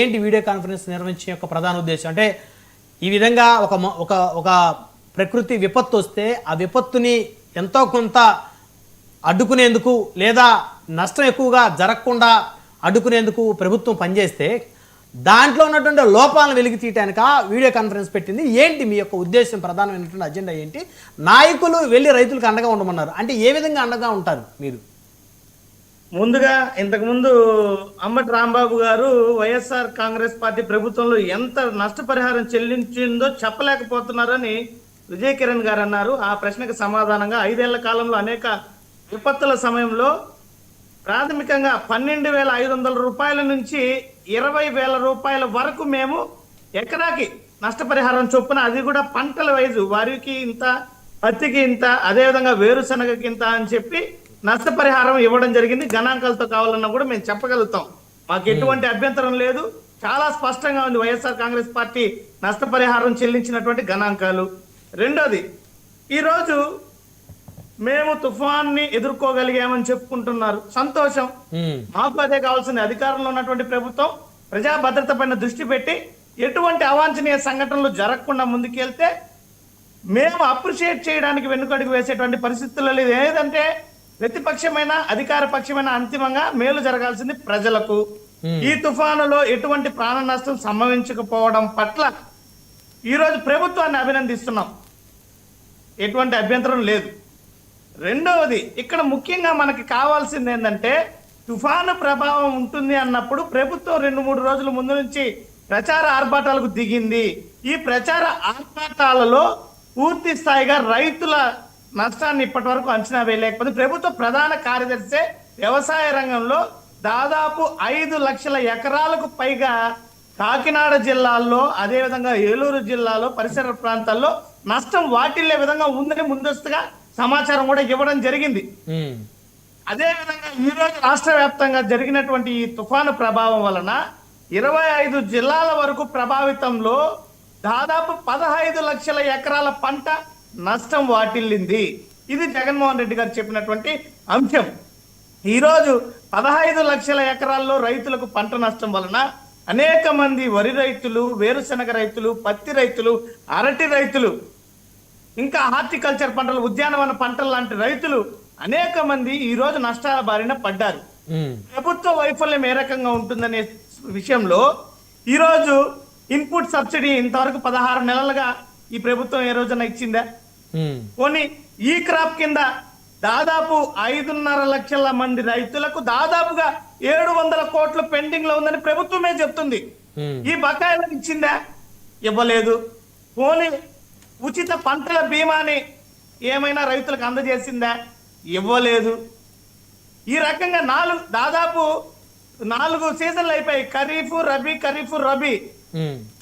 ఏంటి video conference నిర్వహించే యొక్క ప్రధాన ఉద్దేశం అంటే ఈ విధంగా ఒక ప్రకృతి విపత్తు వస్తే ఆ విపత్తుని ఎంతో కొంత అడ్డుకునేందుకు లేదా నష్టం ఎక్కువగా జరగకుండా అడ్డుకునేందుకు ప్రభుత్వం పనిచేస్తే దాంట్లో ఉన్నటువంటి లోపాలను వెలికి తీయటానికి వీడియో కాన్ఫరెన్స్ పెట్టింది. ఏంటి మీ యొక్క ఉద్దేశం, ప్రధానమైనటువంటి అజెండా ఏంటి? నాయకులు వెళ్ళి రైతులకు అండగా ఉండమన్నారు అంటే ఏ విధంగా అండగా ఉంటారు మీరు? ముందుగా ఇంతకుముందు అంబటి రాంబాబు గారు వైఎస్ఆర్ కాంగ్రెస్ పార్టీ ప్రభుత్వంలో ఎంత నష్టపరిహారం చెల్లించిందో చెప్పలేకపోతున్నారని విజయ్ కిరణ్ గారు అన్నారు. ఆ ప్రశ్నకు సమాధానంగా 5 ఏళ్ల కాలంలో అనేక విపత్తుల సమయంలో ప్రాథమికంగా 12,500 రూపాయల నుంచి 20,000 రూపాయల వరకు మేము ఎకరాకి నష్టపరిహారం చొప్పున, అది కూడా పంటల వైజు, వరికి ఇంత, పత్తికి ఇంత, అదేవిధంగా వేరుశనగకి ఇంత అని చెప్పి నష్టపరిహారం ఇవ్వడం జరిగింది. గణాంకాలతో కావాలన్నా కూడా మేము చెప్పగలుగుతాం. మాకు ఎటువంటి అభ్యంతరం లేదు. చాలా స్పష్టంగా ఉంది వైఎస్ఆర్ కాంగ్రెస్ పార్టీ నష్టపరిహారం చెల్లించినటువంటి గణాంకాలు. రెండోది, ఈరోజు మేము తుఫాన్ని ఎదుర్కోగలిగామని చెప్పుకుంటున్నారు, సంతోషం. మాకు అదే కావాల్సింది. అధికారంలో ఉన్నటువంటి ప్రభుత్వం ప్రజా భద్రత పైన దృష్టి పెట్టి ఎటువంటి అవాంఛనీయ సంఘటనలు జరగకుండా ముందుకెళ్తే మేము అప్రిషియేట్ చేయడానికి వెనుకడుగు వేసేటువంటి పరిస్థితుల్లో లేదు. ఏదంటే ప్రతిపక్షమైన అధికార పక్షమైన అంతిమంగా మేలు జరగాల్సింది ప్రజలకు. ఈ తుఫానులో ఎటువంటి ప్రాణ నష్టం సంభవించకపోవడం పట్ల ఈరోజు ప్రభుత్వాన్ని అభినందిస్తున్నాం, ఎటువంటి అభ్యంతరం లేదు. రెండవది, ఇక్కడ ముఖ్యంగా మనకి కావాల్సింది ఏంటంటే తుఫాను ప్రభావం ఉంటుంది అన్నప్పుడు ప్రభుత్వం 2-3 రోజుల ముందు నుంచి ప్రచార ఆర్భాటాలకు దిగింది. ఈ ప్రచార ఆర్భాటాలలో పూర్తి స్థాయిగా రైతుల నష్టాన్ని ఇప్పటి వరకు అంచనా వేయలేకపోతే ప్రభుత్వ ప్రధాన కార్యదర్శి వ్యవసాయ రంగంలో దాదాపు 5 లక్షల ఎకరాలకు పైగా కాకినాడ జిల్లాల్లో, అదేవిధంగా ఏలూరు జిల్లాలో పరిసర ప్రాంతాల్లో నష్టం వాటిల్లే విధంగా ఉందని ముందస్తుగా సమాచారం కూడా ఇవ్వడం జరిగింది. అదేవిధంగా ఈరోజు రాష్ట్ర వ్యాప్తంగా జరిగినటువంటి ఈ తుఫాను ప్రభావం వలన 25 జిల్లాల వరకు ప్రభావితంలో దాదాపు 15 లక్షల ఎకరాల పంట నష్టం వాటిల్లింది. ఇది జగన్మోహన్ రెడ్డి గారు చెప్పినటువంటి అంశం. ఈరోజు 15 లక్షల ఎకరాల్లో రైతులకు పంట నష్టం వలన అనేక మంది వరి రైతులు, వేరుశనగ రైతులు, పత్తి రైతులు, అరటి రైతులు, ఇంకా హార్టికల్చర్ పంటలు, ఉద్యానవన పంటలు లాంటి రైతులు అనేక మంది ఈ రోజు నష్టాల బారిన పడ్డారు. ప్రభుత్వ వైఫల్యం ఏ రకంగా ఉంటుందనే విషయంలో ఈరోజు ఇన్పుట్ సబ్సిడీ ఇంతవరకు 16 నెలలుగా ఈ ప్రభుత్వం ఏ రోజున ఇచ్చిందా? పోనీ ఈ క్రాప్ కింద దాదాపు 5.5 లక్షల మంది రైతులకు దాదాపుగా 700 కోట్లు పెండింగ్ లో ఉందని ప్రభుత్వమే చెప్తుంది. ఈ బకాయిలను ఇచ్చిందా? ఇవ్వలేదు. పోనీ ఉచిత పంటల బీమాని ఏమైనా రైతులకు అందజేసిందా? ఇవ్వలేదు. ఈ రకంగా దాదాపు 4 సీజన్లు అయిపోయి, ఖరీఫ్ రబీ.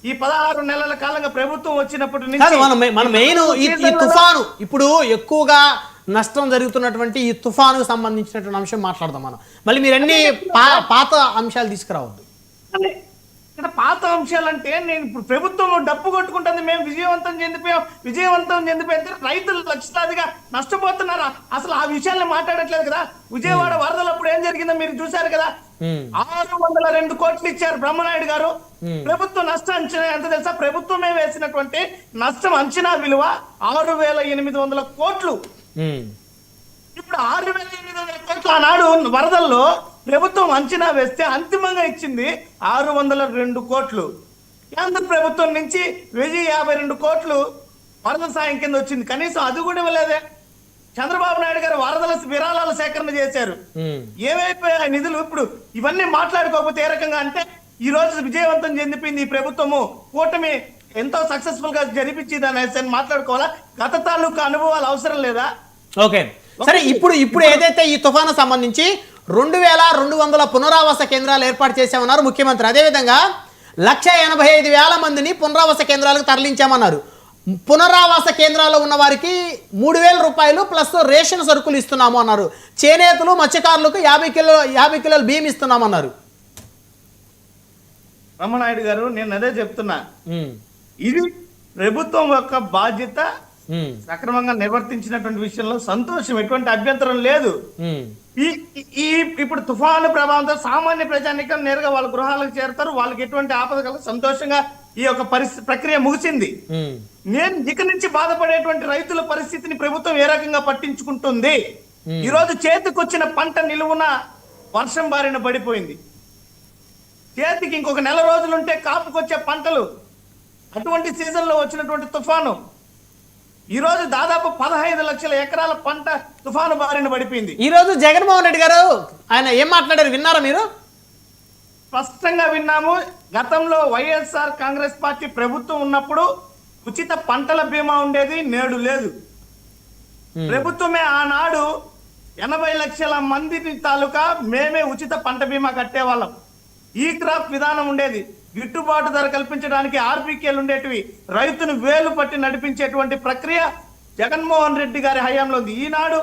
ఈ 16 నెలల కాలంగా ప్రభుత్వం వచ్చినప్పటి నుంచి మన మెయిన్ ఈ తుఫాను, ఇప్పుడు ఎక్కువగా నష్టం జరుగుతున్నటువంటి ఈ తుఫానుకు సంబంధించినటువంటి అంశం మాట్లాడదాం మనం. మళ్ళీ మీరు అన్ని పాత అంశాలు తీసుకురావద్దు. ఇక్కడ పాత అంశాలు అంటే, నేను ఇప్పుడు ప్రభుత్వం డప్పు కొట్టుకుంటుంది, మేము విజయవంతం చెందిపోయితే రైతులు లక్షలాదిగా నష్టపోతున్నారా? అసలు ఆ విషయాన్ని మాట్లాడట్లేదు కదా. విజయవాడ వరదలప్పుడు ఏం జరిగిందో మీరు చూశారు కదా. 602 కోట్లు ఇచ్చారు బ్రహ్మనాయుడు గారు. ప్రభుత్వ నష్ట అంచనా ఎంత తెలుసా? ప్రభుత్వమే వేసినటువంటి నష్టం అంచనా విలువ 6,800 కోట్లు. ఇప్పుడు 6,800 కోట్లు ఆనాడు వరదల్లో ప్రభుత్వం అంచనా వేస్తే అంతిమంగా ఇచ్చింది 602 కోట్లు. కేంద్ర ప్రభుత్వం నుంచి 1,052 కోట్లు వరద సాయం కింద వచ్చింది. కనీసం అది కూడా ఇవ్వలేదే. చంద్రబాబు నాయుడు గారు వరదల విరాళాల సేకరణ చేశారు. ఏమైపోయాయి నిధులు? ఇప్పుడు ఇవన్నీ మాట్లాడుకోకపోతే ఏ రకంగా అంటే, ఈ రోజు విజయవంతం చెందిపోయింది ఈ ప్రభుత్వము, కూటమి ఎంతో సక్సెస్ఫుల్ గా జరిపించింది అనేసి మాట్లాడుకోవాలా? గత తాలూకా అనుభవాలు అవసరం లేదా? ఓకే సరే, ఇప్పుడు ఏదైతే ఈ తుఫాను సంబంధించి 2,200 పునరావాస కేంద్రాలు ఏర్పాటు చేశామన్నారు ముఖ్యమంత్రి. అదేవిధంగా 1,85,000 మందిని పునరావాస కేంద్రాలకు తరలించామన్నారు. పునరావాస కేంద్రాల్లో ఉన్న వారికి 3,000 రూపాయలు ప్లస్ రేషన్ సరుకులు ఇస్తున్నాము అన్నారు. చేనేతలు, మత్స్యకారులకు 50 కిలోల బియ్యం ఇస్తున్నామన్నారు. రామనాయుడు గారు, నేను అదే చెప్తున్నా, ఇది ప్రభుత్వం యొక్క బాధ్యత, సక్రమంగా నిర్వర్తించినటువంటి విషయంలో సంతోషం, ఎటువంటి అభ్యంతరం లేదు. ఈ ఈ ఇప్పుడు తుఫాను ప్రభావంతో సామాన్య ప్రజానికం నేరుగా వాళ్ళ గృహాలకు చేరుతారు, వాళ్ళకి ఎటువంటి ఆపద కల సంతోషంగా ఈ యొక్క ప్రక్రియ ముగిసింది. నేను ఇక నుంచి బాధపడేటువంటి రైతుల పరిస్థితిని ప్రభుత్వం ఏ రకంగా పట్టించుకుంటుంది? ఈ రోజు చేతికొచ్చిన పంట నిలువున వర్షం బారిన పడిపోయింది. చేతికి ఇంకొక నెల రోజులుంటే కాపుకొచ్చే పంటలు, అటువంటి సీజన్ లో వచ్చినటువంటి తుఫాను ఈ రోజు దాదాపు 15 లక్షల ఎకరాల పంట తుఫాను బారిన పడిపోయింది. ఈ రోజు జగన్మోహన్ రెడ్డి గారు ఆయన ఏం మాట్లాడారు విన్నారా మీరు? స్పష్టంగా విన్నాము. గతంలో వైఎస్ఆర్ కాంగ్రెస్ పార్టీ ప్రభుత్వం ఉన్నప్పుడు ఉచిత పంటల బీమా ఉండేది, నేడు లేదు. ప్రభుత్వమే ఆనాడు 80 లక్షల మంది తాలూకా మేమే ఉచిత పంట బీమా కట్టేవాళ్ళం. ఈ క్రాప్ విధానం ఉండేది, గిట్టుబాటు ధర కల్పించడానికి ఆర్బీకేలు ఉండేటివి, రైతును వేలు పట్టి నడిపించేటువంటి ప్రక్రియ జగన్మోహన్ రెడ్డి గారి హయాంలో ఉంది. ఈనాడు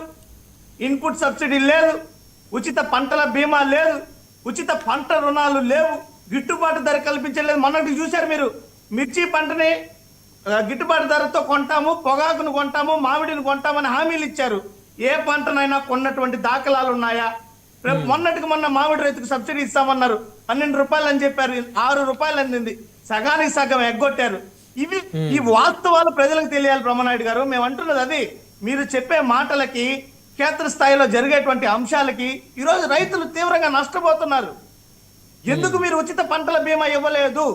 ఇన్పుట్ సబ్సిడీ లేదు, ఉచిత పంటల బీమా లేదు, ఉచిత పంట రుణాలు లేవు, గిట్టుబాటు ధర కల్పించలేదు. మొన్నటి చూశారు మీరు, మిర్చి పంటని గిట్టుబాటు ధరతో కొంటాము, పొగాకును కొంటాము, మామిడిని కొంటామని హామీలు ఇచ్చారు. ఏ పంటనైనా కొన్నటువంటి దాఖలాలు ఉన్నాయా? మొన్నటికి మొన్న మామిడి రైతుకు సబ్సిడీ ఇస్తామన్నారు, 12 రూపాయలు అని చెప్పారు, 6 రూపాయలు అందింది, సగానికి సగం ఎగ్గొట్టారు. ఈ వాస్తవాలు ప్రజలకు తెలియాలి బ్రహ్మనాయుడు గారు. మేము అంటున్నది అది. మీరు చెప్పే మాటలకి, క్షేత్రస్థాయిలో జరిగేటువంటి అంశాలకి ఈరోజు రైతులు తీవ్రంగా నష్టపోతున్నారు. ఎందుకు మీరు ఉచిత పంటల బీమా ఇవ్వలేదు?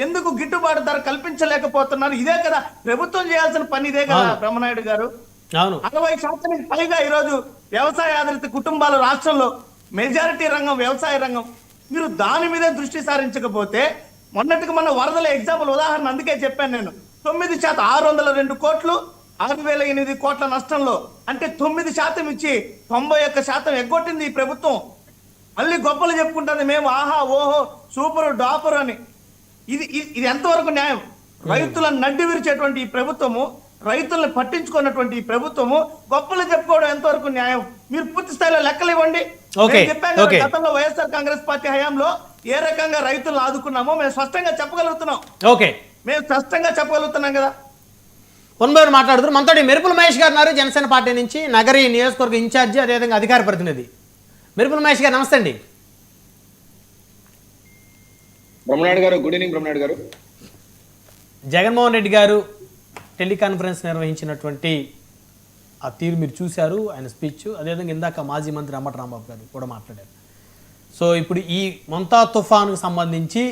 ఎందుకు గిట్టుబాటు ధర కల్పించలేకపోతున్నారు? ఇదే కదా ప్రభుత్వం చేయాల్సిన పని, ఇదే కదా బ్రహ్మనాయుడు గారు. 60% పైగా ఈరోజు వ్యవసాయ ఆధారిత కుటుంబాలు రాష్ట్రంలో, మెజారిటీ రంగం వ్యవసాయ రంగం. మీరు దాని మీదే దృష్టి సారించకపోతే, మొన్నటికి మొన్న వరదల ఎగ్జాంపుల్ ఉదాహరణ అందుకే చెప్పాను నేను. 9% 602 కోట్లు 6,008 కోట్ల నష్టంలో, అంటే 9% ఇచ్చి 91% ఎగ్గొట్టింది ఈ ప్రభుత్వం. మళ్ళీ గొప్పలు చెప్పుకుంటుంది, మేము ఆహా ఓహో సూపర్ డాపర్ అని. ఇది ఎంతవరకు న్యాయం? రైతులను నడ్డి విరిచేటువంటి ఈ ప్రభుత్వము, రైతులను పట్టించుకున్నటువంటి ఈ ప్రభుత్వము గొప్పలు చెప్పుకోవడం ఎంతవరకు న్యాయం? మీరు పూర్తి స్థాయిలో లెక్కలు ఇవ్వండి. చెప్పాను గతంలో వైఎస్ఆర్ కాంగ్రెస్ పార్టీ హయాంలో ఏ రకంగా రైతులను ఆదుకున్నామో మేము స్పష్టంగా చెప్పగలుగుతున్నాం. మేము స్పష్టంగా చెప్పగలుగుతున్నాం కదా. పొన్బోరు మాట్లాడుతున్నారు. మనతోటి మెరుపుల మహేష్ గారు ఉన్నారు, జనసేన పార్టీ నుంచి, నగరి నియోజకవర్గ ఇన్ఛార్జి, అదేవిధంగా అధికార ప్రతినిధి. మెరుపుల మహేష్ గారు నమస్తే అండి. బ్రహ్మనాయుడు గారు, గుడ్ ఈవినింగ్ బ్రహ్మనాయుడు గారు. జగన్మోహన్ రెడ్డి గారు టెలికాన్ఫరెన్స్ నిర్వహించినటువంటి ఆ తీరు మీరు చూశారు, ఆయన స్పీచ్. అదేవిధంగా ఇందాక మాజీ మంత్రి అంబటి రాంబాబు గారు కూడా మాట్లాడారు. సో ఇప్పుడు ఈ మొంతా తుఫానుకు సంబంధించి